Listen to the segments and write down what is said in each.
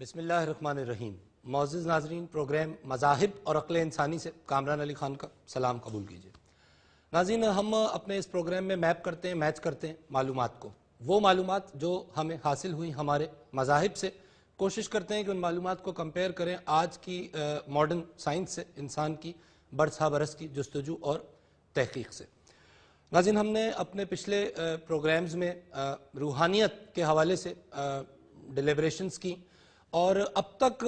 بسم اللہ الرحمن الرحیم۔ معزز ناظرین، پروگرام مذاہب اور عقل انسانی سے کامران علی خان کا سلام قبول کیجیے۔ ناظرین، ہم اپنے اس پروگرام میں میچ کرتے ہیں معلومات کو، وہ معلومات جو ہمیں حاصل ہوئی ہمارے مذاہب سے، کوشش کرتے ہیں کہ ان معلومات کو کمپیئر کریں آج کی ماڈرن سائنس سے، انسان کی برسا برس کی جستجو اور تحقیق سے۔ ناظرین، ہم نے اپنے پچھلے پروگرامز میں روحانیت کے حوالے سے ڈیلیبریشنز کی، اور اب تک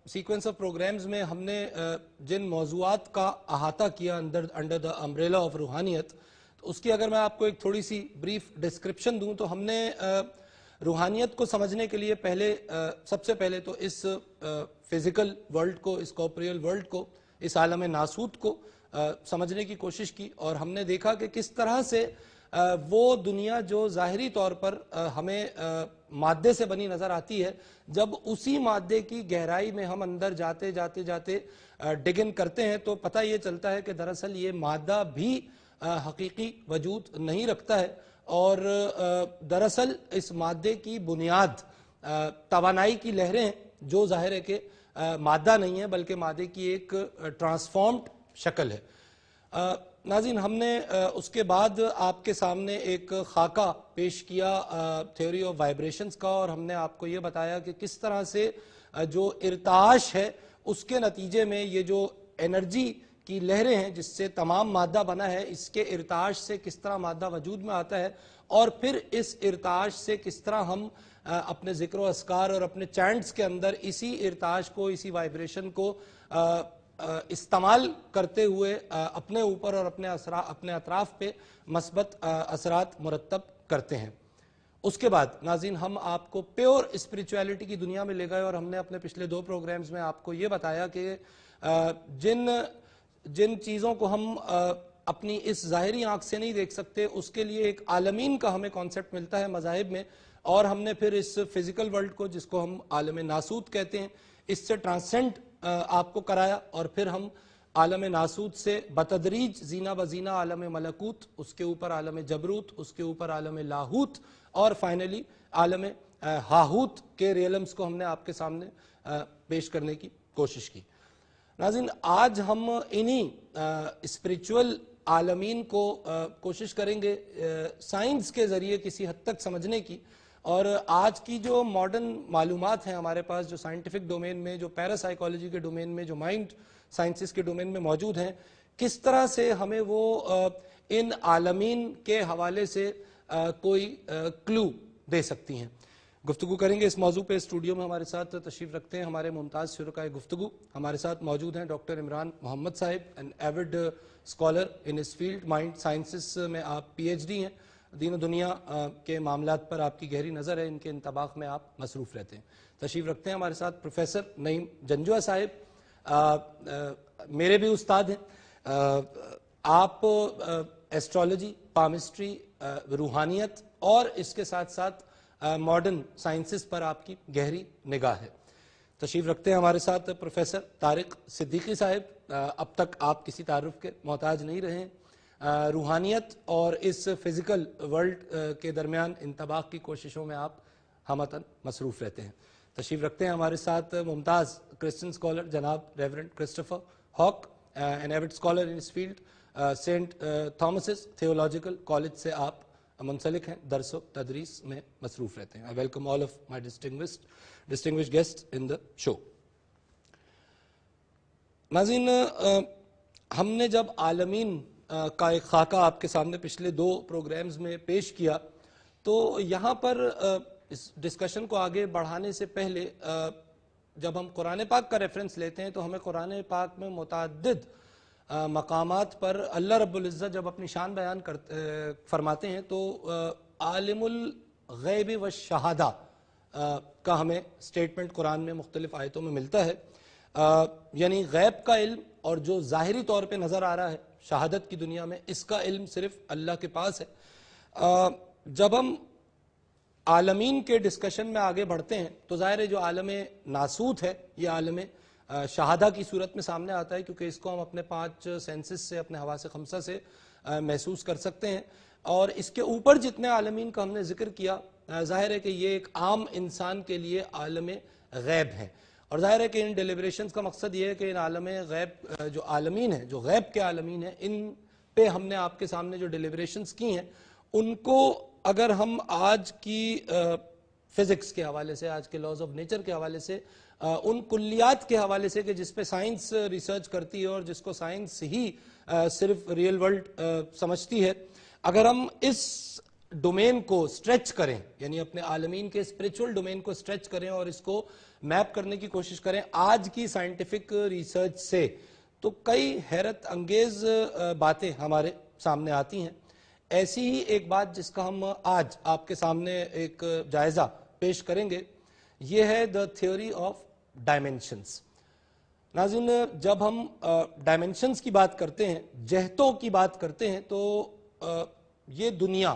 سیکوینس آف پروگرامز میں ہم نے جن موضوعات کا احاطہ کیا انڈر دا امبریلا آف روحانیت، تو اس کی اگر میں آپ کو ایک تھوڑی سی بریف ڈسکرپشن دوں تو ہم نے روحانیت کو سمجھنے کے لیے سب سے پہلے تو اس فزیکل ورلڈ کو، اس کارپوریل ورلڈ کو، اس عالم ناسوت کو سمجھنے کی کوشش کی، اور ہم نے دیکھا کہ کس طرح سے وہ دنیا جو ظاہری طور پر ہمیں مادے سے بنی نظر آتی ہے، جب اسی مادے کی گہرائی میں ہم اندر جاتے ڈگن کرتے ہیں تو پتہ یہ چلتا ہے کہ دراصل یہ مادہ بھی حقیقی وجود نہیں رکھتا ہے، اور دراصل اس مادے کی بنیاد توانائی کی لہریں ہیں، جو ظاہر ہے کہ مادہ نہیں ہے بلکہ مادے کی ایک ٹرانسفارمڈ شکل ہے۔ ناظرین، ہم نے اس کے بعد آپ کے سامنے ایک خاکہ پیش کیا تھیوری آف وائبریشنز کا، اور ہم نے آپ کو یہ بتایا کہ کس طرح سے جو ارتعاش ہے اس کے نتیجے میں یہ جو انرجی کی لہریں ہیں جس سے تمام مادہ بنا ہے، اس کے ارتعاش سے کس طرح مادہ وجود میں آتا ہے، اور پھر اس ارتعاش سے کس طرح ہم اپنے ذکر و اذکار اور اپنے چینٹس کے اندر اسی ارتعاش کو، اسی وائبریشن کو استعمال کرتے ہوئے اپنے اوپر اور اپنے اطراف پہ مثبت اثرات مرتب کرتے ہیں۔ اس کے بعد ناظرین، ہم آپ کو پیور اسپریچویلٹی کی دنیا میں لے گئے، اور ہم نے اپنے پچھلے 2 پروگرامز میں آپ کو یہ بتایا کہ جن چیزوں کو ہم اپنی اس ظاہری آنکھ سے نہیں دیکھ سکتے، اس کے لیے ایک عالمین کا ہمیں کانسیپٹ ملتا ہے مذاہب میں، اور ہم نے پھر اس فزیکل ورلڈ کو، جس کو ہم عالم ناسوت کہتے ہیں، اس سے ٹرانسینڈ آپ کو کرایا، اور پھر ہم عالم ناسوت سے بتدریج زینہ بزینہ عالم ملکوت، اس کے اوپر عالم جبروت، اس کے اوپر عالم لاہوت، اور فائنلی عالم ہاہوت کے ریلمز کو ہم نے آپ کے سامنے پیش کرنے کی کوشش کی۔ ناظرین، آج ہم انہی اسپریچول عالمین کو کوشش کریں گے سائنس کے ذریعے کسی حد تک سمجھنے کی، اور آج کی جو ماڈرن معلومات ہیں ہمارے پاس، جو سائنٹیفک ڈومین میں، جو پیرا سائیکالوجی کے ڈومین میں، جو مائنڈ سائنسز کے ڈومین میں موجود ہیں، کس طرح سے ہمیں وہ ان عالمین کے حوالے سے کوئی کلو دے سکتی ہیں۔ گفتگو کریں گے اس موضوع پہ۔ اسٹوڈیو میں ہمارے ساتھ تشریف رکھتے ہیں ہمارے ممتاز شرکائے گفتگو۔ ہمارے ساتھ موجود ہیں ڈاکٹر عمران محمد صاحب، an avid scholar in us field, mind sciences میں آپ پی ایچ ڈی ہیں، دین و دنیا کے معاملات پر آپ کی گہری نظر ہے، ان کے انطباق میں آپ مصروف رہتے ہیں۔ تشریف رکھتے ہیں ہمارے ساتھ پروفیسر نعیم جنجوعہ صاحب، میرے بھی استاد ہیں۔ آپ ایسٹرالوجی، پامسٹری، روحانیت اور اس کے ساتھ ساتھ ماڈرن سائنسز پر آپ کی گہری نگاہ ہے۔ تشریف رکھتے ہیں ہمارے ساتھ پروفیسر طارق صدیقی صاحب، اب تک آپ کسی تعارف کے محتاج نہیں رہے ہیں۔ روحانیت اور اس فزیکل ورلڈ کے درمیان انطباق کی کوششوں میں آپ ہمتن مصروف رہتے ہیں۔ تشریف رکھتے ہیں ہمارے ساتھ ممتاز کرسچن اسکالر جناب reverend Christopher Hawk, an avid scholar in us field, Saint Thomas's theological college سے آپ منسلک ہیں، درس و تدریس میں مصروف رہتے ہیں۔ I welcome all of my distinguished guests in the show۔ ناظرین، ہم نے جب عالمین کا ایک خاکہ آپ کے سامنے پچھلے 2 پروگرامز میں پیش کیا، تو یہاں پر اس ڈسکشن کو آگے بڑھانے سے پہلے جب ہم قرآن پاک کا ریفرنس لیتے ہیں تو ہمیں قرآن پاک میں متعدد مقامات پر اللہ رب العزت جب اپنی شان بیان فرماتے ہیں تو عالم الغیب والشہادہ کا ہمیں سٹیٹمنٹ قرآن میں مختلف آیتوں میں ملتا ہے، یعنی غیب کا علم اور جو ظاہری طور پہ نظر آ رہا ہے شہادت کی دنیا میں، اس کا علم صرف اللہ کے پاس ہے۔ جب ہم عالمین کے ڈسکشن میں آگے بڑھتے ہیں تو ظاہر ہے جو عالم ناسوت ہے یہ عالم شہادہ کی صورت میں سامنے آتا ہے، کیونکہ اس کو ہم اپنے 5 سینسز سے، اپنے حواس خمسہ سے محسوس کر سکتے ہیں، اور اس کے اوپر جتنے عالمین کا ہم نے ذکر کیا، ظاہر ہے کہ یہ ایک عام انسان کے لیے عالم غیب ہیں. اور ظاہر ہے کہ ان ڈیلیبریشنز کا مقصد یہ ہے کہ ان عالم غیب جو عالمین ہیں, جو غیب کے عالمین ہیں, ان پہ ہم نے آپ کے سامنے جو ڈیلیبریشنز کی ہیں ان کو اگر ہم آج کی فزکس کے حوالے سے, آج کے لاز آف نیچر کے حوالے سے, ان کلیات کے حوالے سے کہ جس پہ سائنس ریسرچ کرتی ہے اور جس کو سائنس ہی صرف ریئل ورلڈ سمجھتی ہے, اگر ہم اس ڈومین کو سٹریچ کریں, یعنی اپنے عالمین کے اسپریچول ڈومین کو سٹریچ کریں اور اس کو میپ کرنے کی کوشش کریں آج کی سائنٹیفک ریسرچ سے, تو کئی حیرت انگیز باتیں ہمارے سامنے آتی ہیں. ایسی ہی ایک بات جس کا ہم آج آپ کے سامنے ایک جائزہ پیش کریں گے, یہ ہے دا تھیوری آف ڈائمینشنز. ناظرین, جب ہم ڈائمینشنز کی بات کرتے ہیں, جہتوں کی بات کرتے ہیں, تو یہ دنیا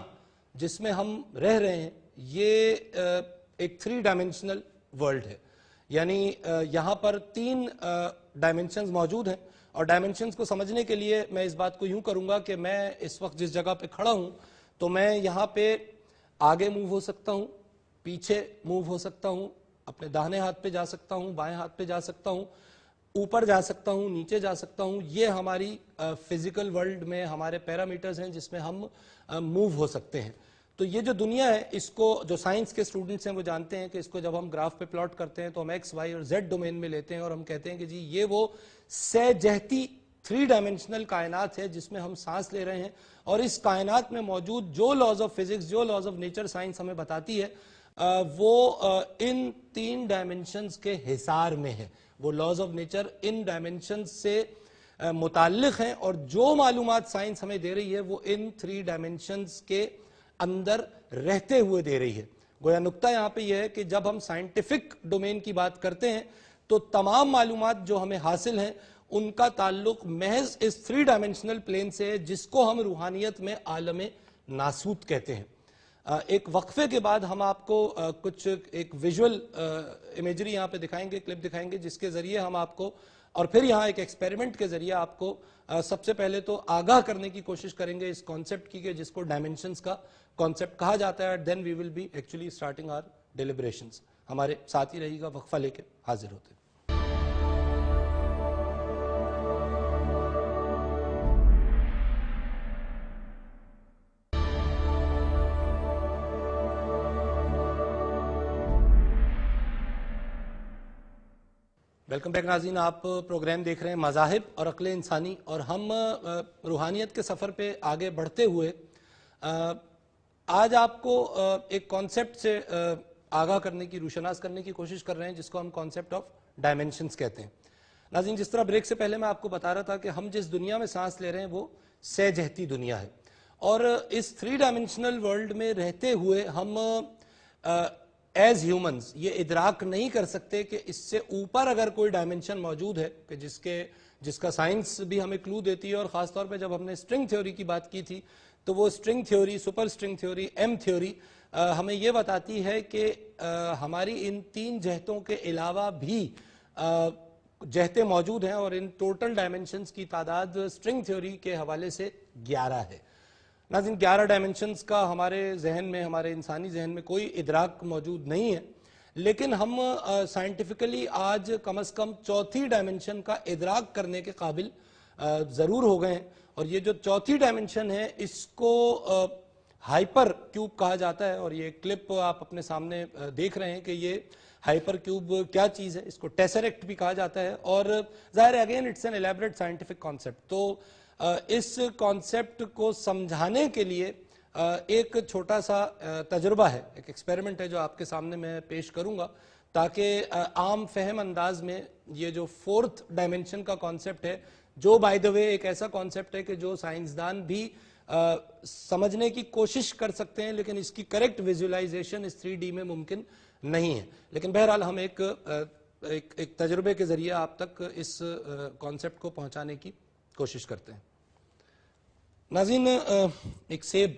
جس میں ہم رہ رہے ہیں یہ ایک 3 ڈائمینشنل ورلڈ ہے. یعنی یہاں پر 3 ڈائمینشنز موجود ہیں, اور ڈائمینشنز کو سمجھنے کے لیے میں اس بات کو یوں کروں گا کہ میں اس وقت جس جگہ پہ کھڑا ہوں تو میں یہاں پہ آگے موو ہو سکتا ہوں, پیچھے موو ہو سکتا ہوں, اپنے داہنے ہاتھ پہ جا سکتا ہوں, بائیں ہاتھ پہ جا سکتا ہوں, اوپر جا سکتا ہوں, نیچے جا سکتا ہوں. یہ ہماری فزیکل ورلڈ میں ہمارے پیرامیٹرز ہیں جس میں ہم موو ہو سکتے ہیں. تو یہ جو دنیا ہے, اس کو جو سائنس کے اسٹوڈنٹس ہیں وہ جانتے ہیں کہ اس کو جب ہم گراف پہ پلاٹ کرتے ہیں تو ہم ایکس, وائی اور زیڈ ڈومین میں لیتے ہیں اور ہم کہتے ہیں کہ جی یہ وہ سہ جہتی 3 ڈائمینشنل کائنات ہے جس میں ہم سانس لے رہے ہیں, اور اس کائنات میں موجود جو لاز آف فزکس, جو لاز آف نیچر سائنس ہمیں بتاتی ہے وہ ان 3 ڈائمینشنز کے حصار میں ہے. وہ laws of nature in dimensions سے متعلق ہیں, اور جو معلومات سائنس ہمیں دے رہی ہے وہ ان 3 ڈائمینشنز کے اندر رہتے ہوئے دے رہی ہے. گویا نقطہ یہاں پہ یہ ہے کہ جب ہم سائنٹیفک ڈومین کی بات کرتے ہیں تو تمام معلومات جو ہمیں حاصل ہیں ان کا تعلق محض اس 3 ڈائمینشنل پلین سے ہے جس کو ہم روحانیت میں عالم ناسوت کہتے ہیں. ایک وقفے کے بعد ہم آپ کو کچھ ایک ویژول امیجری یہاں پہ دکھائیں گے, کلپ دکھائیں گے, جس کے ذریعے ہم آپ کو, اور پھر یہاں ایک ایکسپیریمنٹ کے ذریعے آپ کو سب سے پہلے تو آگاہ کرنے کی کوشش کریں گے اس کانسیپٹ کی کہ جس کو ڈائمینشنز کا کانسیپٹ کہا جاتا ہے. Then we will be actually starting our deliberations. ہمارے ساتھ ہی رہی گا, وقفہ لے کے حاضر ہوتے ہیں. ویلکم بیک ناظرین, آپ پروگرام دیکھ رہے ہیں مذاہب اور عقل انسانی, اور ہم روحانیت کے سفر پہ آگے بڑھتے ہوئے آج آپ کو ایک کانسیپٹ سے آگاہ کرنے کی, روشناس کرنے کی کوشش کر رہے ہیں جس کو ہم کانسیپٹ آف ڈائمینشنز کہتے ہیں. ناظرین, جس طرح بریک سے پہلے میں آپ کو بتا رہا تھا کہ ہم جس دنیا میں سانس لے رہے ہیں وہ سہ جہتی دنیا ہے, اور اس 3 ڈائمینشنل ورلڈ میں رہتے ہوئے ہم ایز ہیومنز یہ ادراک نہیں کر سکتے کہ اس سے اوپر اگر کوئی ڈائمینشن موجود ہے کہ جس کا سائنس بھی ہمیں کلو دیتی ہے. اور خاص طور پہ جب ہم نے اسٹرنگ تھیوری کی بات کی تھی تو وہ string theory, super string theory, M theory ہمیں یہ بتاتی ہے کہ ہماری ان 3 جہتوں کے علاوہ بھی جہتیں موجود ہیں, اور ان ٹوٹل ڈائمینشنز کی تعداد اسٹرنگ تھیوری کے حوالے سے 11 ہے. ناظرین, 11 ڈائمینشنز کا ہمارے ذہن میں, ہمارے انسانی ذہن میں کوئی ادراک موجود نہیں ہے, لیکن ہم سائنٹیفکلی آج کم از کم 4تھی ڈائمینشن کا ادراک کرنے کے قابل ضرور ہو گئے ہیں. اور یہ جو 4تھی ڈائمینشن ہے اس کو ہائپر کیوب کہا جاتا ہے, اور یہ کلپ آپ اپنے سامنے دیکھ رہے ہیں کہ یہ ہائپر کیوب کیا چیز ہے. اس کو ٹیسریکٹ بھی کہا جاتا ہے, اور ظاہر ہے again it's an elaborate scientific concept. تو اس کانسیپٹ کو سمجھانے کے لیے ایک چھوٹا سا تجربہ ہے, ایک ایکسپیریمنٹ ہے جو آپ کے سامنے میں پیش کروں گا تاکہ عام فہم انداز میں یہ جو 4تھ ڈائمینشن کا کانسیپٹ ہے, جو بائی دا وے ایک ایسا کانسیپٹ ہے کہ جو سائنسدان بھی سمجھنے کی کوشش کر سکتے ہیں, لیکن اس کی کریکٹ ویژولائزیشن اس 3D میں ممکن نہیں ہے. لیکن بہرحال ہم ایک تجربے کے ذریعے آپ تک اس کانسیپٹ کو پہنچانے کی کوشش کرتے ہیں. ناظرین, ایک سیب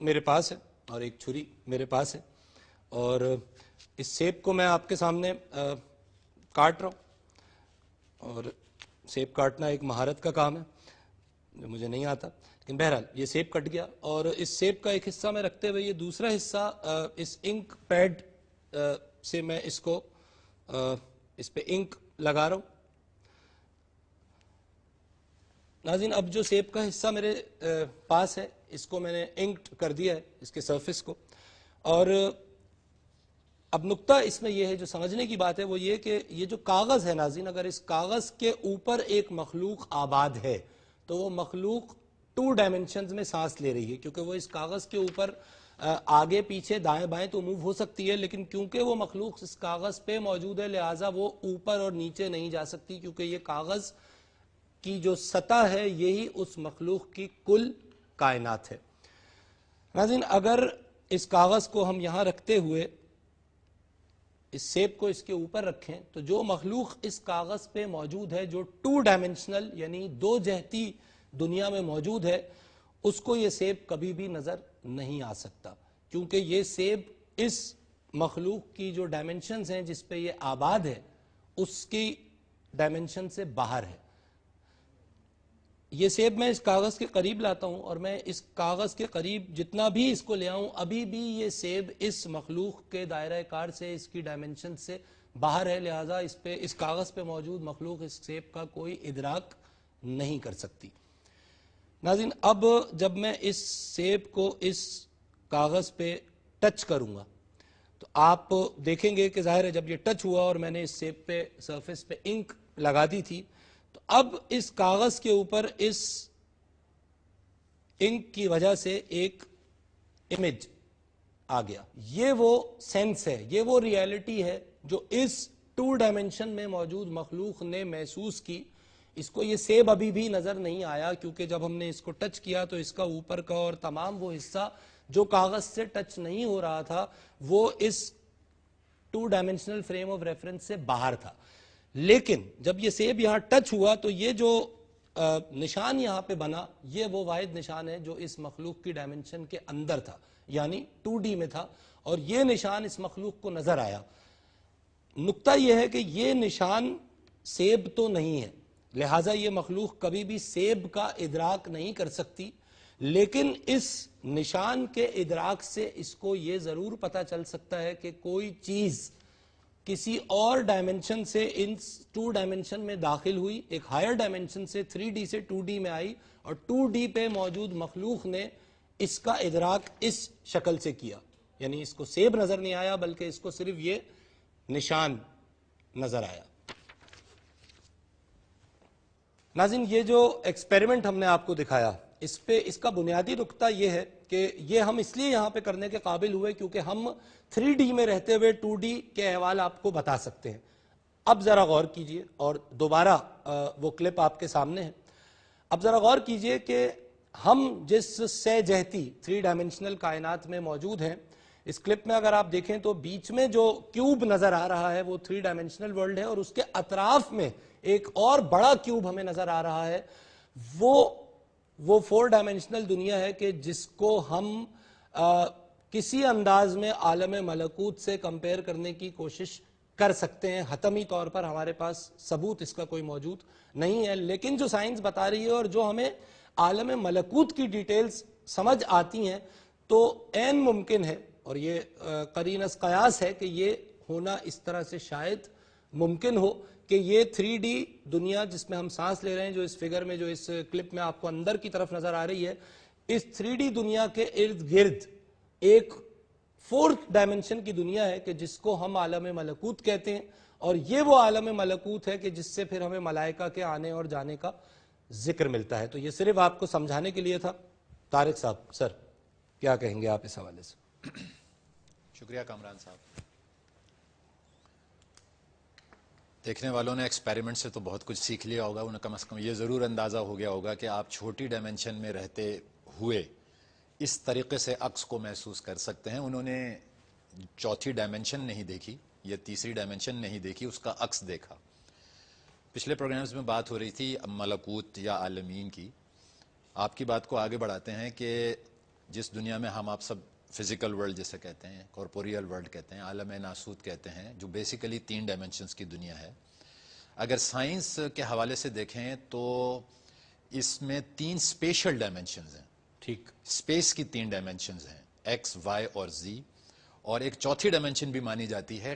میرے پاس ہے اور ایک چھری میرے پاس ہے, اور اس سیب کو میں آپ کے سامنے کاٹ رہا ہوں, اور سیب کاٹنا ایک مہارت کا کام ہے جو مجھے نہیں آتا, لیکن بہرحال یہ سیب کٹ گیا, اور اس سیب کا ایک حصہ میں رکھتے ہوئے یہ دوسرا حصہ اس انک پیڈ سے میں اس کو اس پہ انک لگا رہا ہوں. ناظرین اب جو سیب کا حصہ میرے پاس ہے اس کو میں نے انکڈ کر دیا ہے اس کے سرفیس کو. اور اب نقطہ اس میں یہ ہے جو سمجھنے کی بات ہے وہ یہ کہ یہ جو کاغذ ہے ناظرین، اگر اس کاغذ کے اوپر ایک مخلوق آباد ہے تو وہ مخلوق 2 ڈائمنشنز میں سانس لے رہی ہے، کیونکہ وہ اس کاغذ کے اوپر آگے پیچھے دائیں بائیں تو موو ہو سکتی ہے، لیکن کیونکہ وہ مخلوق اس کاغذ پہ موجود ہے لہٰذا وہ اوپر اور نیچے نہیں جا سکتی، کیونکہ یہ کاغذ کی جو سطح ہے یہی اس مخلوق کی کل کائنات ہے. ناظرین اگر اس کاغذ کو ہم یہاں رکھتے ہوئے اس سیب کو اس کے اوپر رکھیں تو جو مخلوق اس کاغذ پہ موجود ہے، جو 2 ڈائمنشنل یعنی 2 جہتی دنیا میں موجود ہے، اس کو یہ سیب کبھی بھی نظر نہیں آ سکتا، کیونکہ یہ سیب اس مخلوق کی جو ڈائمنشنز ہیں جس پہ یہ آباد ہے اس کی ڈائمنشن سے باہر ہے. یہ سیب میں اس کاغذ کے قریب لاتا ہوں اور میں اس کاغذ کے قریب جتنا بھی اس کو لے آؤں ابھی بھی یہ سیب اس مخلوق کے دائرہ کار سے اس کی ڈائمنشن سے باہر ہے، لہٰذا اس کاغذ پہ موجود مخلوق اس سیب کا کوئی ادراک نہیں کر سکتی. ناظرین اب جب میں اس سیب کو اس کاغذ پہ ٹچ کروں گا تو آپ دیکھیں گے کہ ظاہر ہے جب یہ ٹچ ہوا اور میں نے اس سیب پہ سرفیس پہ انک لگا دی تھی تو اب اس کاغذ کے اوپر اس انک کی وجہ سے ایک امیج آ گیا. یہ وہ سینس ہے، یہ وہ ریالٹی ہے جو اس 2 ڈائمنشن میں موجود مخلوق نے محسوس کی. اس کو یہ سیب ابھی بھی نظر نہیں آیا کیونکہ جب ہم نے اس کو ٹچ کیا تو اس کا اوپر کا اور تمام وہ حصہ جو کاغذ سے ٹچ نہیں ہو رہا تھا وہ اس 2 ڈائمنشنل فریم آف ریفرنس سے باہر تھا. لیکن جب یہ سیب یہاں ٹچ ہوا تو یہ جو نشان یہاں پہ بنا یہ وہ واحد نشان ہے جو اس مخلوق کی ڈائمنشن کے اندر تھا، یعنی 2D میں تھا، اور یہ نشان اس مخلوق کو نظر آیا. نقطہ یہ ہے کہ یہ نشان سیب تو نہیں ہے، لہٰذا یہ مخلوق کبھی بھی سیب کا ادراک نہیں کر سکتی، لیکن اس نشان کے ادراک سے اس کو یہ ضرور پتہ چل سکتا ہے کہ کوئی چیز کسی اور ڈائمنشن سے ان 2 ڈائمنشن میں داخل ہوئی، ایک ہائر ڈائمنشن سے 3D سے 2D میں آئی اور 2D پہ موجود مخلوق نے اس کا ادراک اس شکل سے کیا. یعنی اس کو سیب نظر نہیں آیا بلکہ اس کو صرف یہ نشان نظر آیا. ناظرین یہ جو ایکسپیریمنٹ ہم نے آپ کو دکھایا اس کا بنیادی نقطہ یہ ہے کہ یہ ہم اس لیے یہاں پہ کرنے کے قابل ہوئے کیونکہ ہم 3D میں رہتے ہوئے 2D کے احوال آپ کو بتا سکتے ہیں. اب ذرا غور کیجئے اور دوبارہ وہ کلپ آپ کے سامنے ہے. اب ذرا غور کیجئے کہ ہم جس سہ جہتی 3 ڈائمنشنل کائنات میں موجود ہیں، اس کلپ میں اگر آپ دیکھیں تو بیچ میں جو کیوب نظر آ رہا ہے وہ 3 ڈائمنشنل ورلڈ ہے، اور اس کے اطراف میں ایک اور بڑا کیوب ہمیں نظر آ رہا ہے، وہ 4 ڈائمنشنل دنیا ہے کہ جس کو ہم کسی انداز میں عالم ملکوت سے کمپیئر کرنے کی کوشش کر سکتے ہیں. حتمی طور پر ہمارے پاس ثبوت اس کا کوئی موجود نہیں ہے، لیکن جو سائنس بتا رہی ہے اور جو ہمیں عالم ملکوت کی ڈیٹیلز سمجھ آتی ہیں تو عین ممکن ہے، اور یہ قرین از قیاس ہے کہ یہ ہونا اس طرح سے شاید ممکن ہو کہ یہ 3D دنیا جس میں ہم سانس لے رہے ہیں، جو اس فگر میں جو اس کلپ میں آپ کو اندر کی طرف نظر آ رہی ہے، اس 3D دنیا کے ارد گرد ایک 4th ڈائمنشن کی دنیا ہے کہ جس کو ہم عالم ملکوت کہتے ہیں، اور یہ وہ عالم ملکوت ہے کہ جس سے پھر ہمیں ملائکہ کے آنے اور جانے کا ذکر ملتا ہے. تو یہ صرف آپ کو سمجھانے کے لیے تھا. طارق صاحب سر کیا کہیں گے آپ اس حوالے سے؟ شکریہ کامران صاحب. دیکھنے والوں نے ایکسپیریمنٹ سے تو بہت کچھ سیکھ لیا ہوگا، انہیں کم از کم یہ ضرور اندازہ ہو گیا ہوگا کہ آپ چھوٹی ڈائمنشن میں رہتے ہوئے اس طریقے سے عکس کو محسوس کر سکتے ہیں. انہوں نے 4تھی ڈائمنشن نہیں دیکھی یا 3ری ڈائمنشن نہیں دیکھی، اس کا عکس دیکھا. پچھلے پروگرامز میں بات ہو رہی تھی ملکوت یا عالمین کی. آپ کی بات کو آگے بڑھاتے ہیں کہ جس دنیا میں ہم آپ سب فزیکل ورلڈ جسے کہتے ہیں، کارپوریل ورلڈ کہتے ہیں، عالم ناسوت کہتے ہیں، جو بیسیکلی 3 ڈائمنشنز کی دنیا ہے. اگر سائنس کے حوالے سے دیکھیں تو اس میں 3 اسپیشل ڈائمنشنز ہیں. ٹھیک، اسپیس کی 3 ڈائمنشنز ہیں، ایکس، وائی اور زی. اور ایک 4تھی ڈائمنشن بھی مانی جاتی ہے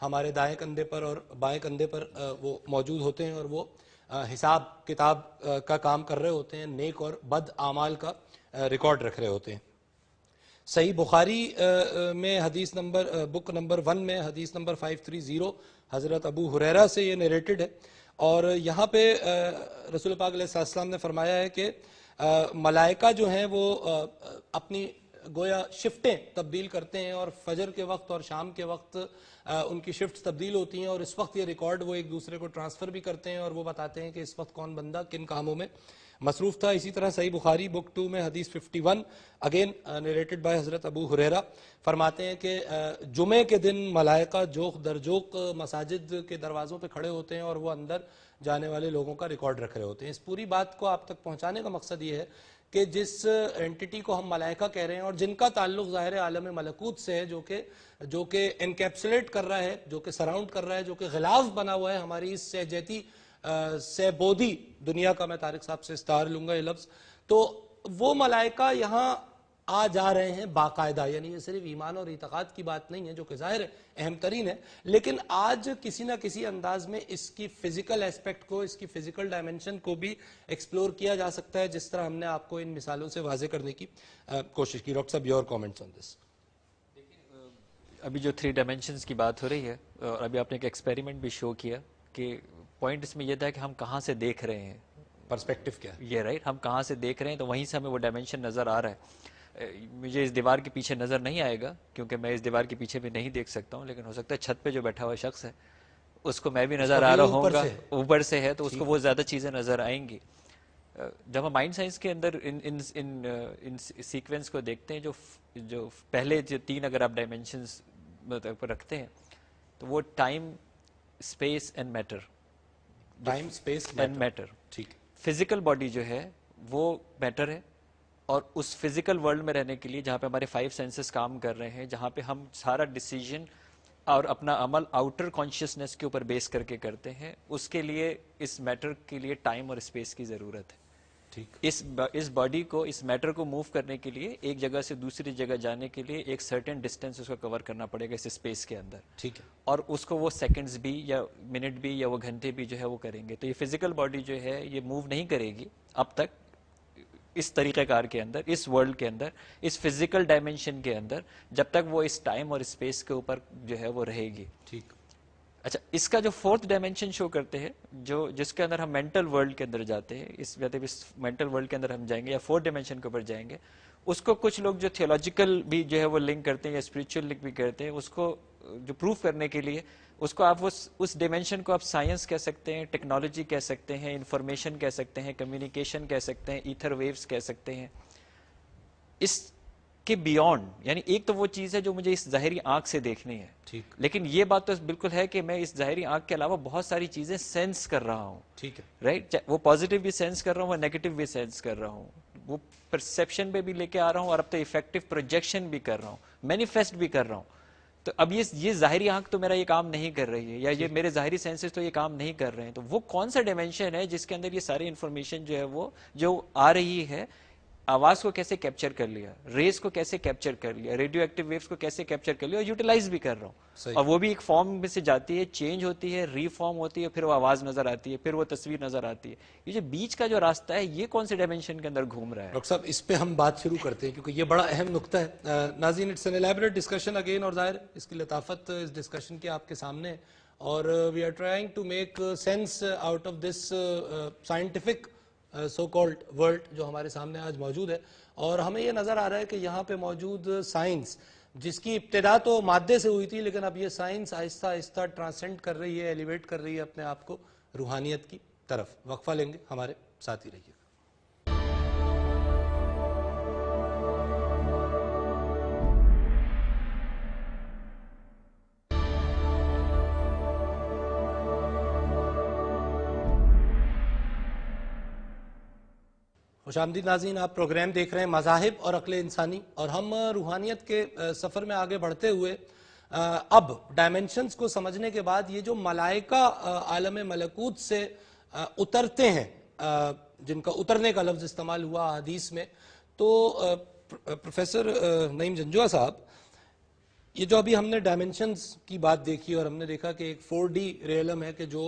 ہمارے دائیں کندھے پر اور بائیں کندھے پر وہ موجود ہوتے ہیں اور وہ حساب کتاب کا کام کر رہے ہوتے ہیں, نیک اور بد اعمال کا ریکارڈ رکھ رہے ہوتے ہیں. صحیح بخاری میں حدیث نمبر بک نمبر 1 میں حدیث نمبر 530 حضرت ابو ہریرہ سے یہ نیریٹڈ ہے, اور یہاں پہ رسول پاک علیہ السلام نے فرمایا ہے کہ ملائکہ جو ہیں وہ اپنی گویا شفٹیں تبدیل کرتے ہیں, اور فجر کے وقت اور شام کے وقت ان کی شفٹس تبدیل ہوتی ہیں, اور اس وقت یہ ریکارڈ وہ ایک دوسرے کو ٹرانسفر بھی کرتے ہیں اور وہ بتاتے ہیں کہ اس وقت کون بندہ کن کاموں میں مصروف تھا. اسی طرح صحیح بخاری بک 2 میں حدیث 51 اگین نیریٹڈ بائی حضرت ابو ہریرہ فرماتے ہیں کہ جمعے کے دن ملائکہ جوق در جوق مساجد کے دروازوں پہ کھڑے ہوتے ہیں اور وہ اندر جانے والے لوگوں کا ریکارڈ رکھ رہے ہوتے ہیں. اس پوری بات کو آپ تک پہنچانے کا مقصد یہ ہے کہ جس اینٹیٹی کو ہم ملائکہ کہہ رہے ہیں اور جن کا تعلق ظاہر عالم ملکوت سے ہے, جو کہ انکیپسولیٹ کر رہا ہے, جو کہ سراؤنڈ کر رہا ہے, جو کہ غلاف بنا ہوا ہے ہماری اس سہجتی سہبودی دنیا کا, میں طارق صاحب سے استعار لوں گا یہ لفظ, تو وہ ملائکہ یہاں آ جا رہے ہیں باقاعدہ. یعنی یہ صرف ایمان اور اعتقاد کی بات نہیں ہے جو کہ ظاہر ہے اہم ترین ہے, لیکن آج کسی نہ کسی انداز میں اس کی فزیکل ایسپیکٹ کو, اس کی فزیکل ڈائمنشن کو بھی ایکسپلور کیا جا سکتا ہے, جس طرح ہم نے آپ کو ان مثالوں سے واضح کرنے کی کوشش کی. ڈاکٹر صاحب یور کامنٹس آن دس. ابھی جو 3 ڈائمینشنز کی بات ہو رہی ہے, اور ابھی آپ نے ایک ایکسپیریمنٹ بھی شو کیا کہ پوائنٹ اس میں یہ تھا کہ ہم کہاں سے دیکھ رہے ہیں, پرسپیکٹو کیا ہے یہ رائٹ, ہم کہاں سے دیکھ رہے ہیں تو وہیں سے ہمیں وہ ڈائمینشن نظر آ رہا ہے. مجھے اس دیوار کے پیچھے نظر نہیں آئے گا کیونکہ میں اس دیوار کے پیچھے بھی نہیں دیکھ سکتا ہوں, لیکن ہو سکتا ہے چھت پہ جو بیٹھا ہوا شخص ہے اس کو میں بھی نظر آ رہا ہوں گا, اوپر سے ہے تو اس کو وہ زیادہ چیزیں نظر آئیں گی. جب ہم مائنڈ سائنس کے اندر ان سیکوینس کو دیکھتے ہیں, جو پہلے جو 3 اگر آپ ڈائمینشنز رکھتے ہیں تو وہ time, space and matter. Time space and matter, ٹھیک. فزیکل باڈی جو ہے وہ میٹر ہے, اور اس فزیکل ورلڈ میں رہنے کے لیے جہاں پہ ہمارے 5 سینسز کام کر رہے ہیں, جہاں پہ ہم سارا ڈیسیجن اور اپنا عمل آؤٹر کانشیسنس کے اوپر بیس کر کے کرتے ہیں, اس کے لیے اس میٹر کے لیے ٹائم اور اسپیس کی ضرورت ہے. اس باڈی کو, اس میٹر کو موو کرنے کے لیے, ایک جگہ سے دوسری جگہ جانے کے لیے ایک سرٹن ڈسٹینس اس کو کور کرنا پڑے گا اس اسپیس کے اندر, ٹھیک ہے, اور اس کو وہ سیکنڈز بھی یا منٹ بھی یا وہ گھنٹے بھی جو ہے وہ کریں گے. تو یہ فزیکل باڈی جو ہے یہ موو نہیں کرے گی اب تک اس طریقہ کار کے اندر, اس ورلڈ کے اندر, اس فزیکل ڈائمینشن کے اندر, جب تک وہ اس ٹائم اور اسپیس کے اوپر جو ہے وہ رہے گی. ٹھیک. اچھا, اس کا جو 4تھ ڈائمینشن شو کرتے ہیں, جس کے اندر ہم مینٹل ورلڈ کے اندر جاتے ہیں, اس مینٹل ورلڈ کے اندر ہم جائیں گے یا 4تھ ڈائمینشن کے اوپر جائیں گے, اس کو کچھ لوگ جو تھیولوجیکل بھی جو ہے وہ لنک کرتے ہیں یا اسپریچول لنک بھی کرتے ہیں, اس کو جو پروف کرنے کے لیے اس کو آپ اس ڈائمینشن کو آپ سائنس کہہ سکتے ہیں, ٹیکنالوجی کہہ سکتے ہیں, انفارمیشن کہہ سکتے ہیں, کمیونیکیشن کہہ سکتے ہیں, ایتھر ویوز کہہ سکتے ہیں. اس کے بیونڈ, یعنی ایک تو وہ چیز ہے جو مجھے اس ظاہری آنکھ سے دیکھنی ہے, ٹھیک, لیکن یہ بات تو بالکل ہے کہ میں اس ظاہری آنکھ کے علاوہ بہت ساری چیزیں سینس کر رہا ہوں, ٹھیک ہے, رائٹ, وہ پازیٹیو بھی سینس کر رہا ہوں, وہ نیگیٹو بھی سینس کر رہا ہوں, وہ پرسیپشن پہ بھی لے کے آ رہا ہوں, اور اب تو افیکٹو پروجیکشن بھی کر رہا ہوں, مینیفیسٹ بھی کر رہا ہوں. تو اب یہ ظاہری آنکھ تو میرا یہ کام نہیں کر رہی ہے, یا یہ میرے ظاہری سینسز تو یہ کام نہیں کر رہے ہیں, تو وہ کون سا ڈائمینشن ہے جس کے اندر یہ ساری انفارمیشن جو ہے وہ جو آ رہی ہے, آواز کو کیسے کیپچر کر لیا, ریز کو کیسے کیپچر کر لیا, ریڈیو ایکٹیو ویوز کو کیسے کیپچر کر لیا اور یوٹیلائز بھی کر رہا ہوں, اور وہ بھی ایک فارم میں سے جاتی ہے, چینج ہوتی ہے, ری فارم ہوتی ہے, پھر وہ آواز نظر آتی ہے, پھر وہ تصویر نظر آتی ہے. یہ جو بیچ کا جو راستہ ہے یہ کون سے ڈائمینشن کے اندر گھوم رہا ہے؟ ڈاکٹر صاحب اس پہ ہم بات شروع کرتے ہیں کیونکہ یہ بڑا اہم نقطہ ہے. ناظرین, it's an elaborate discussion again, اور ظاہر اس کی لطافت اس ڈسکشن کی آپ کے سامنے ہے, اور we are trying to make sense out of this scientific so called world جو ہمارے سامنے آج موجود ہے. اور ہمیں یہ نظر آ رہا ہے کہ یہاں پہ موجود سائنس, جس کی ابتدا تو مادے سے ہوئی تھی, لیکن اب یہ سائنس آہستہ آہستہ ٹرانسینڈ کر رہی ہے, ایلیویٹ کر رہی ہے اپنے آپ کو روحانیت کی طرف. وقفہ لیں گے, ہمارے ساتھ ہی رہیے. خوش آمدید ناظرین, آپ پروگرام دیکھ رہے ہیں مذاہب اور عقل انسانی, اور ہم روحانیت کے سفر میں آگے بڑھتے ہوئے اب ڈائمینشنز کو سمجھنے کے بعد یہ جو ملائکہ عالم ملکوت سے اترتے ہیں, جن کا اترنے کا لفظ استعمال ہوا حدیث میں, تو پروفیسر نعیم جنجوعہ صاحب, یہ جو ابھی ہم نے ڈائمینشنز کی بات دیکھی اور ہم نے دیکھا کہ ایک 4D ریئلم ہے کہ جو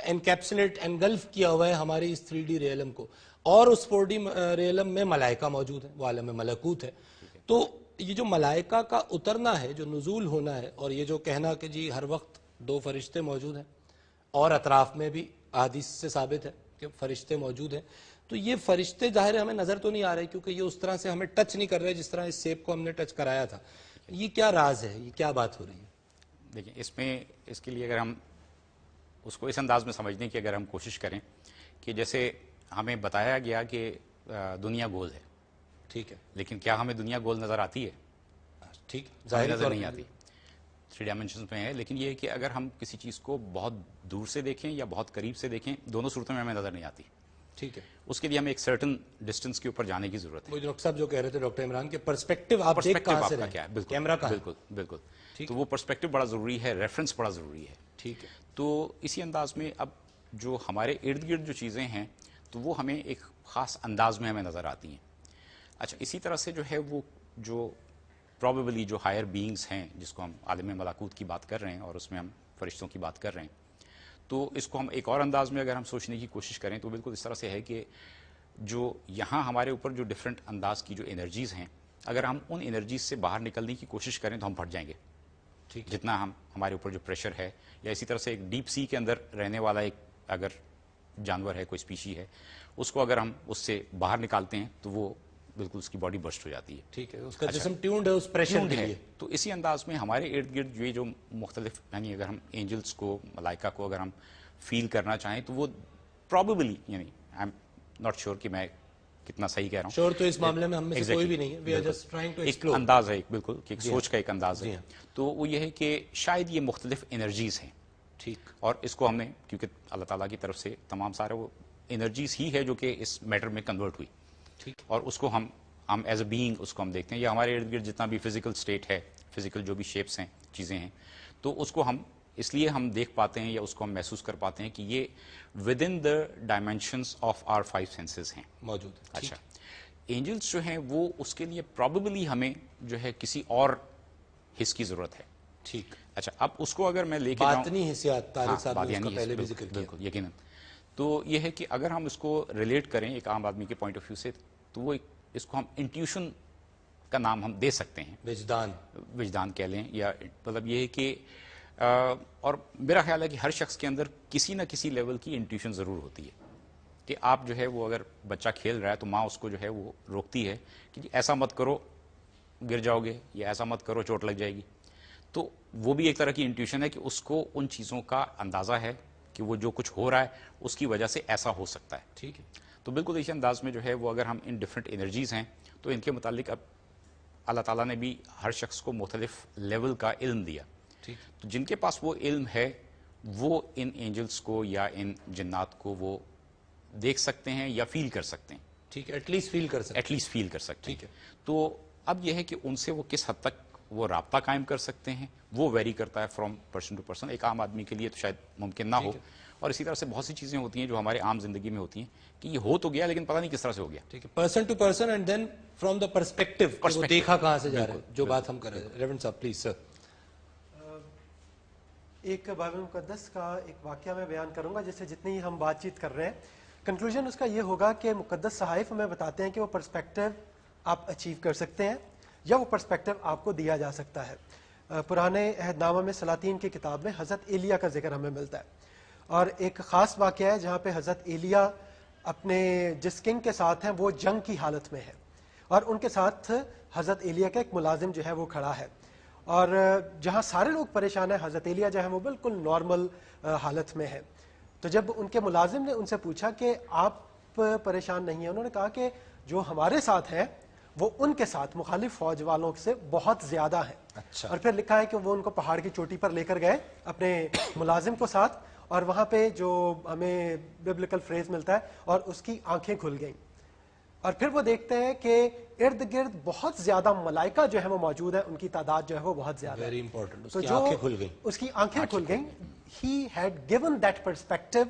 انکیپسولیٹ انگلف کیا ہوا ہے ہماری اس 3D ریئلم کو, اور اس 4D ریئلم میں ملائکہ موجود ہے, وہ عالم ملکوت ہے. تو یہ جو ملائکہ کا اترنا ہے, جو نزول ہونا ہے, اور یہ جو کہنا کہ جی ہر وقت 2 فرشتے موجود ہیں, اور اطراف میں بھی احادیث سے ثابت ہے کہ فرشتے موجود ہیں, تو یہ فرشتے ظاہر ہمیں نظر تو نہیں آ رہے کیونکہ یہ اس طرح سے ہمیں ٹچ نہیں کر رہے جس طرح اس سیب کو ہم نے ٹچ کرایا تھا. یہ کیا راز ہے, یہ کیا بات ہو رہی ہے؟ دیکھیں اس کے لیے اگر ہم اس کو اس انداز میں سمجھنے کی اگر ہم کوشش کریں کہ جیسے ہمیں بتایا گیا کہ دنیا گول ہے, ٹھیک ہے, لیکن کیا ہمیں دنیا گول نظر آتی ہے؟ ٹھیک, ظاہر نظر نہیں آتی, 3 ڈائمینشنز میں ہے. لیکن یہ ہے کہ اگر ہم کسی چیز کو بہت دور سے دیکھیں یا بہت قریب سے دیکھیں, دونوں صورتوں میں ہمیں نظر نہیں آتی. ٹھیک ہے, اس کے لیے ہمیں ایک سرٹن ڈسٹینس کے اوپر جانے کی ضرورت ہے. وہ ڈاکٹر صاحب جو کہہ رہے تھے ڈاکٹر عمران کے پرسپیکٹو آپ دیکھ کہاں سے رہے ہیں, کیا ہے, بالکل کیمرہ کہاں ہے؟ بالکل بالکل. تو وہ پرسپیکٹو بڑا ضروری ہے, ریفرنس بڑا ضروری ہے. ٹھیک ہے, تو اسی انداز میں اب جو ہمارے ارد گرد جو چیزیں ہیں تو وہ ہمیں ایک خاص انداز میں ہمیں نظر آتی ہیں. اچھا, اسی طرح سے جو ہے وہ جو پروبیبلی جو ہائر بینگز ہیں جس کو ہم عالم ملکوت کی بات کر رہے ہیں اور اس میں ہم فرشتوں کی بات کر رہے ہیں, تو اس کو ہم ایک اور انداز میں اگر ہم سوچنے کی کوشش کریں تو بالکل اس طرح سے ہے کہ جو یہاں ہمارے اوپر جو ڈفرینٹ انداز کی جو انرجیز ہیں, اگر ہم ان انرجیز سے باہر نکلنے کی کوشش کریں تو ہم پھٹ جائیں گے. جتنا ہمارے اوپر جو پریشر ہے, یا اسی طرح سے ایک ڈیپ سی کے اندر رہنے والا ایک اگر جانور ہے, کوئی اسپیشی ہے, اس کو اگر ہم اس سے باہر نکالتے ہیں تو وہ بالکل اس کی باڈی برسٹ ہو جاتی ہے. ٹھیک ہے, اس کا جسم ٹیونڈ ہے اس پریشر کے لیے. تو اسی انداز میں ہمارے ارد گرد یہ جو مختلف, یعنی اگر ہم اینجلس کو, ملائکہ کو اگر ہم فیل کرنا چاہیں تو وہ پرابیبلی, یعنی آئی ایم ناٹ شیور کہ میں کتنا صحیح کہہ رہا ہوں, شور تو اس معاملے میں ہم میں سے کوئی بھی نہیں ہے, we are just trying to explore. ایک انداز ہے, بالکل ایک سوچ کا ایک انداز ہے. تو وہ یہ ہے کہ شاید یہ مختلف انرجیز ہیں. ٹھیک, اور اس کو ہم نے, کیونکہ اللہ تعالیٰ کی طرف سے تمام سارے وہ انرجیز ہی ہے جو کہ اس میٹر میں کنورٹ ہوئی, ٹھیک, اور اس کو ہم ایز اے بینگ اس کو ہم دیکھتے ہیں, یا ہمارے ارد گرد جتنا بھی فزیکل سٹیٹ ہے, فزیکل جو بھی شیپس ہیں, چیزیں ہیں, تو اس کو ہم اس لیے ہم دیکھ پاتے ہیں یا اس کو ہم محسوس کر پاتے ہیں کہ یہ within the dimensions of our 5 senses ہیں, موجود ہے. اچھا, اینجلس جو ہیں وہ اس کے لیے پرابیبلی ہمیں جو ہے کسی اور حص کی ضرورت ہے. ٹھیک, اچھا, اب اس کو اگر میں لے کے جاؤں, باطنی حسیات طارق صاحب نے اس کا پہلے بھی ذکر کیا. بالکل یقیناً, تو یہ ہے کہ اگر ہم اس کو ریلیٹ کریں ایک عام آدمی کے پوائنٹ آف ویو سے, تو وہ اس کو ہم انٹیوشن کا نام ہم دے سکتے ہیں, وجدان کہہ لیں, یا مطلب یہ ہے کہ اور میرا خیال ہے کہ ہر شخص کے اندر کسی نہ کسی لیول کی انٹیوشن ضرور ہوتی ہے کہ آپ جو ہے وہ اگر بچہ کھیل رہا ہے تو ماں اس کو جو ہے وہ روکتی ہے کہ ایسا مت کرو گر جاؤ گے, یا ایسا مت کرو چوٹ لگ جائے گی. تو وہ بھی ایک طرح کی انٹیوشن ہے کہ اس کو ان چیزوں کا اندازہ ہے کہ وہ جو کچھ ہو رہا ہے اس کی وجہ سے ایسا ہو سکتا ہے. ٹھیک ہے, تو بالکل اسی انداز میں جو ہے وہ اگر ہم ان ڈفرینٹ انرجیز ہیں تو ان کے متعلق اب اللہ تعالیٰ نے بھی ہر شخص کو مختلف لیول کا علم دیا. تو جن کے پاس وہ علم ہے وہ ان اینجلس کو یا ان جنات کو وہ دیکھ سکتے ہیں یا فیل کر سکتے ہیں. ٹھیک ہے, ایٹ لیسٹ فیل کر سکتے ہیں. ایٹ لیسٹ فیل کر سکتے ہیں. ٹھیک ہے, تو اب یہ ہے کہ ان سے وہ کس حد تک وہ رابطہ قائم کر سکتے ہیں, وہ ویری کرتا ہے فرام پرسن ٹو پرسن. ایک عام آدمی کے لیے تو شاید ممکن نہ ہو, اور اسی طرح سے بہت سی چیزیں ہوتی ہیں جو ہمارے عام زندگی میں ہوتی ہیں کہ یہ ہو تو گیا لیکن پتہ نہیں کس طرح سے ہو گیا. ٹھیک ہے, person to person and then from the perspective, وہ دیکھا کہاں سے جا رہا ہے, جو بات ہم کر رہے ہیں. ریورنڈ صاحب پلیز سر. ایک بائبل مقدس کا ایک واقعہ میں بیان کروں گا جس سے جتنی ہم بات چیت کر رہے ہیں, کنکلوژن اس کا یہ ہوگا کہ مقدس صحائف ہمیں بتاتے ہیں کہ وہ پرسپیکٹو آپ اچیو کر سکتے ہیں یا وہ پرسپیکٹو آپ کو دیا جا سکتا ہے. پرانے عہد نامہ میں سلاطین کی کتاب میں حضرت ایلیا کا ذکر ہمیں ملتا ہے, اور ایک خاص واقعہ ہے جہاں پہ حضرت ایلیا اپنے جس کنگ کے ساتھ ہیں وہ جنگ کی حالت میں ہے, اور ان کے ساتھ حضرت ایلیا کا ایک ملازم جو ہے وہ کھڑا ہے, اور جہاں سارے لوگ پریشان ہیں حضرت ایلیا جو ہے وہ بالکل نارمل حالت میں ہے. تو جب ان کے ملازم نے ان سے پوچھا کہ آپ پریشان نہیں ہیں, انہوں نے کہا کہ جو ہمارے ساتھ ہیں وہ ان کے ساتھ مخالف فوج والوں سے بہت زیادہ ہیں. اچھا, اور پھر لکھا ہے کہ وہ ان کو پہاڑ کی چوٹی پر لے کر گئے اپنے ملازم کو ساتھ, اور وہاں پہ جو ہمیں ببلیکل فریز ملتا ہے, اور اس کی آنکھیں کھل گئیں, اور پھر وہ دیکھتے ہیں کہ ارد گرد بہت زیادہ ملائکہ جو ہے وہ موجود ہیں, ان کی تعداد جو ہے وہ بہت زیادہ ہے. ویری امپورٹنٹ, تو جو اس کی آنکھیں کھل گئیں, he had given that perspective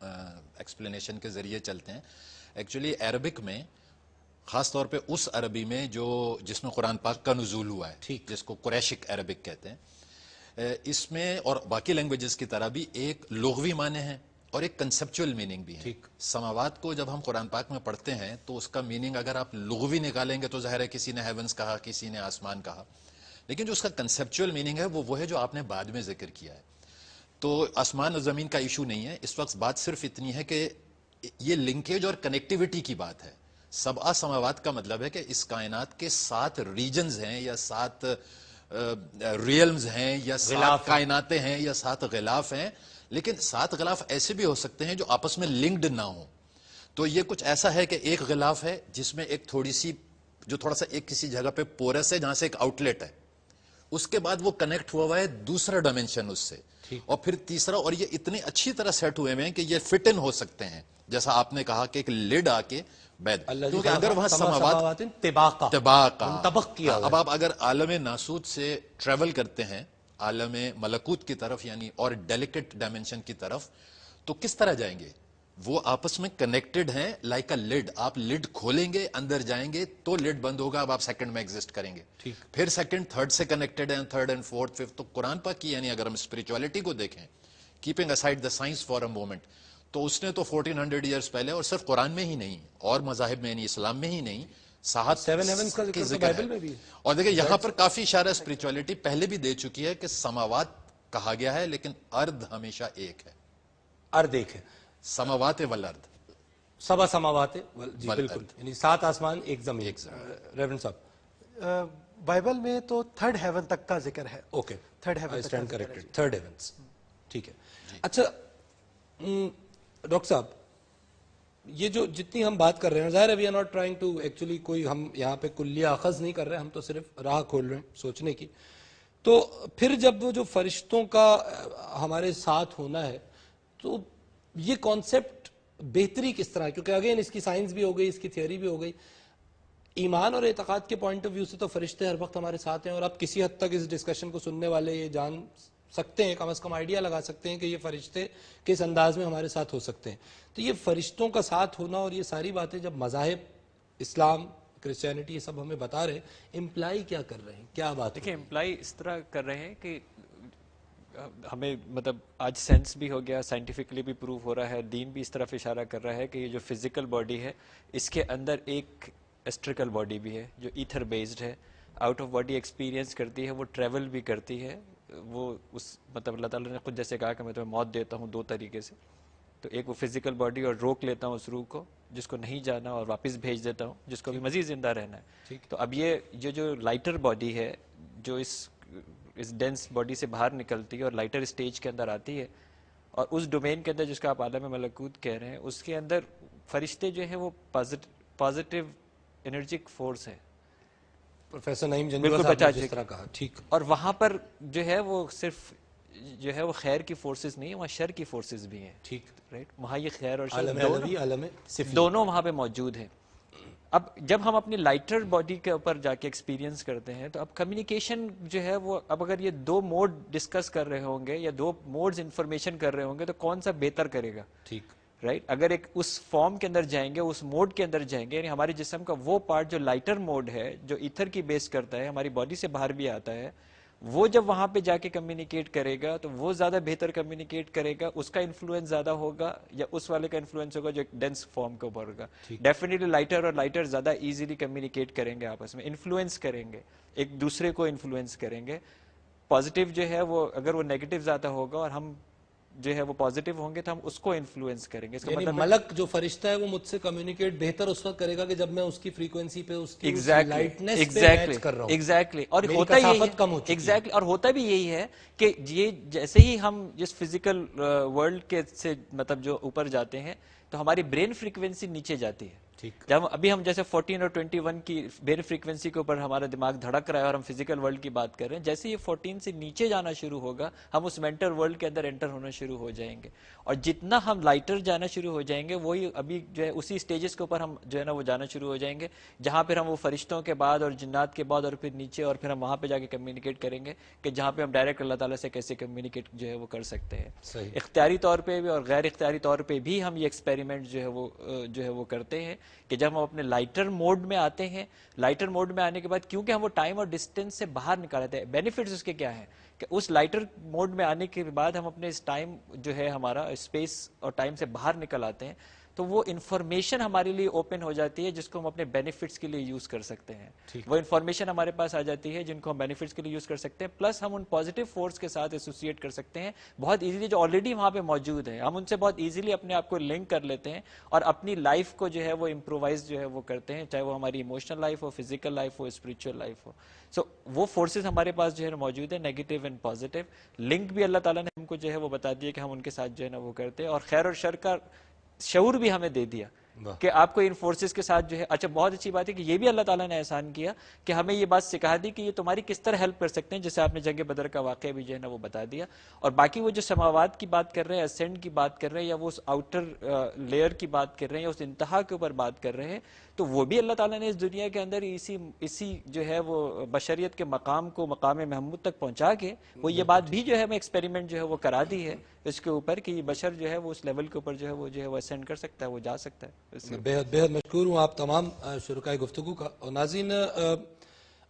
explanation کے ذریعے چلتے ہیں. ایکچولی عربک میں خاص طور پہ اس عربی میں جس میں قرآن پاک کا نزول ہوا ہے, جس کو قریشک عربک کہتے ہیں, اس میں اور باقی لینگویجز کی طرح بھی ایک لغوی معنی ہے اور ایک کنسپچول میننگ بھی ہے. سماوات کو جب ہم قرآن پاک میں پڑھتے ہیں تو اس کا میننگ اگر آپ لغوی نکالیں گے تو ظاہر ہے کسی نے ہیونز کہا, کسی نے آسمان کہا, لیکن جو اس کا کنسپچول میننگ ہے وہ ہے جو آپ نے بعد میں ذکر کیا ہے. تو آسمان اور زمین کا ایشو نہیں ہے اس وقت, بات صرف اتنی ہے کہ یہ لنکیج اور کنیکٹیوٹی کی بات ہے. سبع سماوات کا مطلب ہے کہ اس کائنات کے 7 ریجنز ہیں یا 7 ریلمز ہیں یا 7 کائناتیں ہیں یا 7 غلاف ہیں, لیکن 7 غلاف ایسے بھی ہو سکتے ہیں جو آپس میں لنکڈ نہ ہوں. تو یہ کچھ ایسا ہے کہ ایک غلاف ہے جس میں ایک تھوڑا سا ایک کسی جگہ پہ پورس ہے جہاں سے ایک آؤٹ لیٹ ہے, اس کے بعد وہ کنیکٹ ہوا ہے دوسرا ڈائمینشن اس سے, اور پھر تیسرا, اور یہ اتنی اچھی طرح سیٹ ہوئے ہیں کہ یہ فٹ ان ہو سکتے ہیں, جیسا آپ نے کہا کہ ایک لڈ آ کے کیونکہ اگر وہاں سماوات طبق کیا. اب آپ اگر عالم ناسوت سے ٹریول کرتے ہیں عالم ملکوت کی طرف یعنی اور ڈیلیکٹ ڈائمینشن کی طرف, تو کس طرح جائیں گے؟ وہ آپس میں کنیکٹڈ ہیں لائک اے لڈ. آپ لڈ کھولیں گے, اندر جائیں گے تو لڈ بند ہوگا, اب آپ سیکنڈ میں ایگزسٹ کریں گے, پھر سیکنڈ تھرڈ سے کنیکٹڈ ہیں, تھرڈ اینڈ فورتھ ففتھ. تو قرآن پاک کی یعنی اگر ہم اسپرچولیٹی کو دیکھیں, keeping aside the science for a moment, تو اس نے تو 1400 ایئرز پہلے, اور صرف قرآن میں ہی نہیں اور مذاہب میں یعنی اسلام میں ہی نہیں, 7 heavens کا ذکر بائبل میں بھی ہے. اور دیکھیں یہاں پر کافی اشارہ اسپرچولیٹی پہلے بھی دے چکی ہے کہ سماوات کہا گیا ہے لیکن ارض ہمیشہ ایک ہے. ارض ایک ہے, سماوات والارض, سبع سماوات, جی بالکل, یعنی 7 آسمان ایک زمین. ریورنڈ صاحب بائبل میں تو 3rd heaven تک کا ذکر ہے. Okay, 3rd heaven I stand corrected, 3rd heavens. ٹھیک ہے. اچھا ڈاکٹر صاحب, یہ جو جتنی ہم بات کر رہے ہیں, ظاہر ہے we are not trying to actually کوئی ہم یہاں پہ کلیہ اخذ نہیں کر رہے, ہم تو صرف راہ کھول رہے ہیں سوچنے کی. تو پھر جب وہ جو فرشتوں کا ہمارے ساتھ ہونا ہے تو یہ کانسیپٹ بہتری کس طرح, کیونکہ اگین اس کی سائنس بھی ہو گئی, اس کی تھیوری بھی ہو گئی, ایمان اور اعتقاد کے پوائنٹ آف ویو سے تو فرشتے ہر وقت ہمارے ساتھ ہیں, اور اب کسی حد تک اس ڈسکشن کو سننے والے یہ جان سکتے ہیں, کم از کم آئیڈیا لگا سکتے ہیں کہ یہ فرشتے کس انداز میں ہمارے ساتھ ہو سکتے ہیں. تو یہ فرشتوں کا ساتھ ہونا اور یہ ساری باتیں جب مذاہب اسلام کرسچینٹی یہ سب ہمیں بتا رہے, امپلائی کیا کر رہے ہیں, کیا بات؟ دیکھیں امپلائی اس طرح کر رہے ہیں کہ ہمیں مطلب آج سینس بھی ہو گیا, سائنٹیفکلی بھی پروف ہو رہا ہے, دین بھی اس طرف اشارہ کر رہا ہے کہ یہ جو فزیکل باڈی ہے اس کے اندر ایک اسٹریکل باڈی بھی ہے جو ایتھر بیسڈ ہے, آؤٹ آف باڈی ایکسپیرینس کرتی ہے, وہ ٹریول بھی کرتی ہے. وہ اس مطلب اللہ تعالیٰ نے خود جیسے کہا کہ میں تمہیں موت دیتا ہوں 2 طریقے سے, تو ایک وہ فزیکل باڈی اور روک لیتا ہوں اس روح کو جس کو نہیں جانا, اور واپس بھیج دیتا ہوں جس کو بھی مزید زندہ رہنا ہے. تو اب یہ جو لائٹر باڈی ہے جو اس ڈینس باڈی سے باہر نکلتی ہے اور لائٹر اسٹیج کے اندر آتی ہے, اور اس ڈومین کے اندر جس کا آپ عالم ملکوت کہہ رہے ہیں, اس کے اندر فرشتے جو ہیں وہ پازیٹیو انرجک فورس ہے. پروفیسر نعیم جنجوعہ صاحب نے جس طرح کہا, ٹھیک, اور وہاں پر جو ہے وہ صرف جو ہے وہ خیر کی فورسز نہیں, وہاں شر کی فورسز بھی ہیں. ٹھیک, رائٹ, وہاں یہ خیر اور عالم شر علوی, عالم سفلی, دونوں وہاں پہ موجود ہیں. اب جب ہم اپنی لائٹر باڈی کے اوپر جا کے ایکسپیرینس کرتے ہیں تو اب کمیونیکیشن جو ہے وہ, اب اگر یہ 2 موڈ ڈسکس کر رہے ہوں گے یا 2 موڈز انفارمیشن کر رہے ہوں گے تو کون سا بہتر کرے گا؟ ٹھیک, رائٹ. اگر ایک اس فارم کے اندر جائیں گے, اس موڈ کے اندر جائیں گے, یعنی ہمارے جسم کا وہ پارٹ جو لائٹر موڈ ہے جو ایتھر کی بیس کرتا ہے, ہماری باڈی سے باہر بھی آتا ہے, وہ جب وہاں پہ جا کے کمیونیکیٹ کرے گا تو وہ زیادہ بہتر کمیونیکیٹ کرے گا, اس کا انفلوئنس زیادہ ہوگا یا اس والے کا انفلوئنس ہوگا جو ایک ڈینس فارم کے اوپر ہوگا. ڈیفینیٹلی لائٹر اور لائٹر زیادہ ایزیلی کمیونیکیٹ کریں گے, آپس میں انفلوئنس کریں گے, ایک دوسرے کو انفلوئنس کریں گے. پازیٹیو جو ہے وہ اگر وہ نیگیٹو زیادہ ہوگا اور ہم جو ہے وہ پازیٹیو ہوں گے تو ہم اس کو انفلوئنس کریں گے. اس کا یعنی مطلب ملک جو فرشتہ ہے وہ مجھ سے کمیونیکیٹ بہتر اس وقت کرے گا کہ جب میں اس کی فریکوینسی پہ, اس کی لائٹنس پہ میچ کر رہا ہوں. ایگزیکٹلی, اور میری ہوتا یہی کثافت کم ہو چکی ہے. ایگزیکٹلی, اور ہوتا بھی یہی ہے کہ یہ جیسے ہی ہم جس فزیکل ورلڈ کے سے مطلب جو اوپر جاتے ہیں تو ہماری برین فریکوینسی نیچے جاتی ہے. جب ابھی ہم جیسے 14 اور 21 کی بین فریکوینسی کے اوپر ہمارا دماغ دھڑک رہا ہے اور ہم فزیکل ورلڈ کی بات کر رہے ہیں، جیسے یہ 14 سے نیچے جانا شروع ہوگا ہم اس مینٹل ورلڈ کے اندر انٹر ہونا شروع ہو جائیں گے، اور جتنا ہم لائٹر جانا شروع ہو جائیں گے وہی ابھی جو ہے اسی سٹیجز کے اوپر ہم جو ہے نا وہ جانا شروع ہو جائیں گے، جہاں پھر ہم وہ فرشتوں کے بعد اور جنات کے بعد اور پھر نیچے، اور پھر ہم وہاں پہ جا کے کمیونیکیٹ کریں گے کہ جہاں پہ ہم ڈائریکٹ اللہ تعالیٰ سے کیسے کمیونیکیٹ جو ہے وہ کر سکتے ہیں۔ اختیاری طور پہ بھی اور غیر اختیاری طور پہ بھی ہم یہ ایکسپیریمنٹ جو ہے وہ کرتے ہیں کہ جب ہم اپنے لائٹر موڈ میں آتے ہیں، لائٹر موڈ میں آنے کے بعد کیونکہ ہم وہ ٹائم اور ڈسٹینس سے باہر نکال آتے ہیں، بینیفٹس اس کے کیا ہیں کہ اس لائٹر موڈ میں آنے کے بعد ہم اپنے اس ٹائم جو ہے ہمارا اسپیس اور ٹائم سے باہر نکل آتے ہیں، تو وہ انفارمیشن ہمارے لیے اوپن ہو جاتی ہے جس کو ہم اپنے بینیفٹس کے لیے یوز کر سکتے ہیں، وہ انفارمیشن ہمارے پاس آ جاتی ہے جن کو ہم بینیفٹس کے لیے یوز کر سکتے ہیں، پلس ہم ان پازیٹیو فورس کے ساتھ ایسوسیٹ کر سکتے ہیں بہت ایزیلی، جو آلریڈی وہاں پہ موجود ہیں، ہم ان سے بہت ایزیلی اپنے آپ کو لنک کر لیتے ہیں اور اپنی لائف کو جو ہے وہ امپرووائز جو ہے وہ کرتے ہیں، چاہے وہ ہماری ایموشنل لائف ہو، فزیکل لائف ہو، اسپرچل لائف ہو۔ سو وہ فورسز ہمارے پاس جو ہے موجود ہیں، نیگیٹو اینڈ پازیٹیو لنک بھی اللہ تعالیٰ نے ہم کو جو ہے وہ بتا دیا کہ ہم ان کے ساتھ جو ہے نا وہ کرتے ہیں، اور خیر اور شر کا شعور بھی ہمیں دے دیا کہ آپ کو ان فورسز کے ساتھ جو ہے، اچھا بہت اچھی بات ہے کہ یہ بھی اللہ تعالیٰ نے احسان کیا کہ ہمیں یہ بات سکھا دی کہ یہ تمہاری کس طرح ہیلپ کر سکتے ہیں، جیسے آپ نے جنگ بدر کا واقعہ بھی جو ہے نا وہ بتا دیا، اور باقی وہ جو سماوات کی بات کر رہے ہیں، اسینڈ کی بات کر رہے ہیں، یا وہ اس آؤٹر لیئر کی بات کر رہے ہیں، یا اس انتہا کے اوپر بات کر رہے ہیں، تو وہ بھی اللہ تعالیٰ نے اس دنیا کے اندر اسی جو ہے وہ بشریت کے مقام کو مقام محمود تک پہنچا کے وہ یہ بات بھی جو ہے ہمیں ایکسپیریمنٹ جو ہے وہ کرا دی ہے اس کے اوپر کہ یہ بشر جو ہے وہ اس لیول کے اوپر جو ہے وہ اسینڈ کر سکتا ہے، وہ جا سکتا ہے۔ بہت بہت مشکور ہوں آپ تمام شرکائے گفتگو کا۔ اور ناظرین،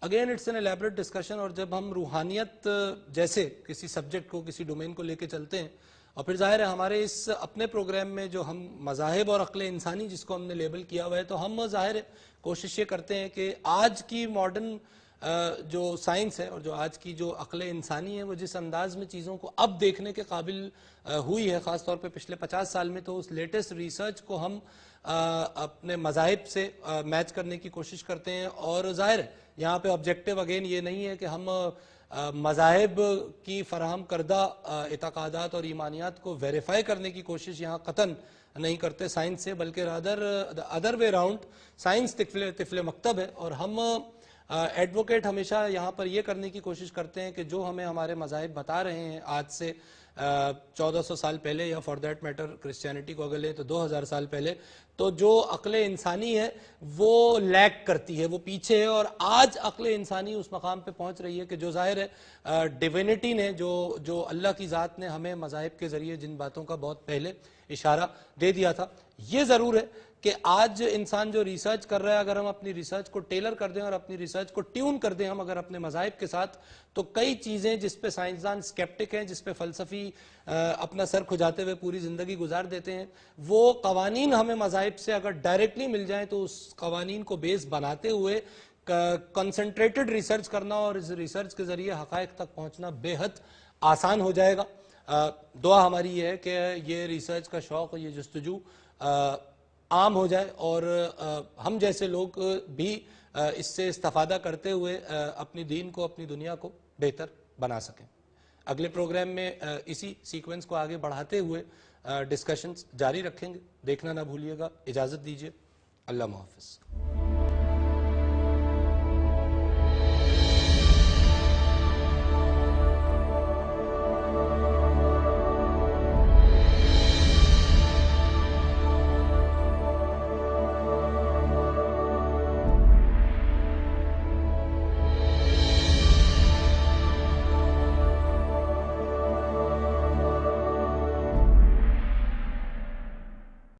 again it's an elaborate discussion, اور جب ہم روحانیت جیسے کسی سبجیکٹ کو، کسی ڈومین کو لے کے چلتے ہیں، اور پھر ظاہر ہے ہمارے اس اپنے پروگرام میں جو ہم مذاہب اور عقل انسانی جس کو ہم نے لیبل کیا ہوا ہے، تو ہم ظاہر ہے کوشش یہ کرتے ہیں کہ آج کی ماڈرن جو سائنس ہے اور جو آج کی جو عقل انسانی ہے وہ جس انداز میں چیزوں کو اب دیکھنے کے قابل ہوئی ہے، خاص طور پہ پچھلے 50 سال میں، تو اس لیٹسٹ ریسرچ کو ہم اپنے مذاہب سے میچ کرنے کی کوشش کرتے ہیں، اور ظاہر ہے یہاں پہ آبجیکٹیو اگین یہ نہیں ہے کہ ہم مذاہب کی فراہم کردہ اعتقادات اور ایمانیات کو ویریفائی کرنے کی کوشش یہاں قطعاً نہیں کرتے سائنس سے، بلکہ rather other way round, science طفل مکتب ہے، اور ہم ایڈوکیٹ ہمیشہ یہاں پر یہ کرنے کی کوشش کرتے ہیں کہ جو ہمیں ہمارے مذاہب بتا رہے ہیں آج سے 1400 سال پہلے، یا فار دیٹ میٹر کرسچینٹی کو اگر لیں تو 2000 سال پہلے، تو جو عقل انسانی ہے وہ لیک کرتی ہے، وہ پیچھے ہے، اور آج عقل انسانی اس مقام پہ پہنچ رہی ہے کہ جو ظاہر ہے ڈیوینٹی نے، جو اللہ کی ذات نے ہمیں مذاہب کے ذریعے جن باتوں کا بہت پہلے اشارہ دے دیا تھا۔ یہ ضرور ہے کہ آج انسان جو ریسرچ کر رہا ہے، اگر ہم اپنی ریسرچ کو ٹیلر کر دیں اور اپنی ریسرچ کو ٹیون کر دیں ہم اگر اپنے مذاہب کے ساتھ، تو کئی چیزیں جس پہ سائنسدان سکیپٹک ہیں، جس پہ فلسفی اپنا سر کھجاتے ہوئے پوری زندگی گزار دیتے ہیں، وہ قوانین ہمیں مذاہب سے اگر ڈائریکٹلی مل جائیں تو اس قوانین کو بیس بناتے ہوئے کنسنٹریٹڈ ریسرچ کرنا اور اس ریسرچ کے ذریعے حقائق تک پہنچنا بے حد آسان ہو جائے گا۔ دعا ہماری یہ ہے کہ یہ ریسرچ کا شوق، یہ جستجو عام ہو جائے، اور ہم جیسے لوگ بھی اس سے استفادہ کرتے ہوئے اپنی دین کو، اپنی دنیا کو بہتر بنا سکیں۔ اگلے پروگرام میں اسی سیکوینس کو آگے بڑھاتے ہوئے ڈسکشنز جاری رکھیں گے، دیکھنا نہ بھولیے گا۔ اجازت دیجیے، اللہ محافظ۔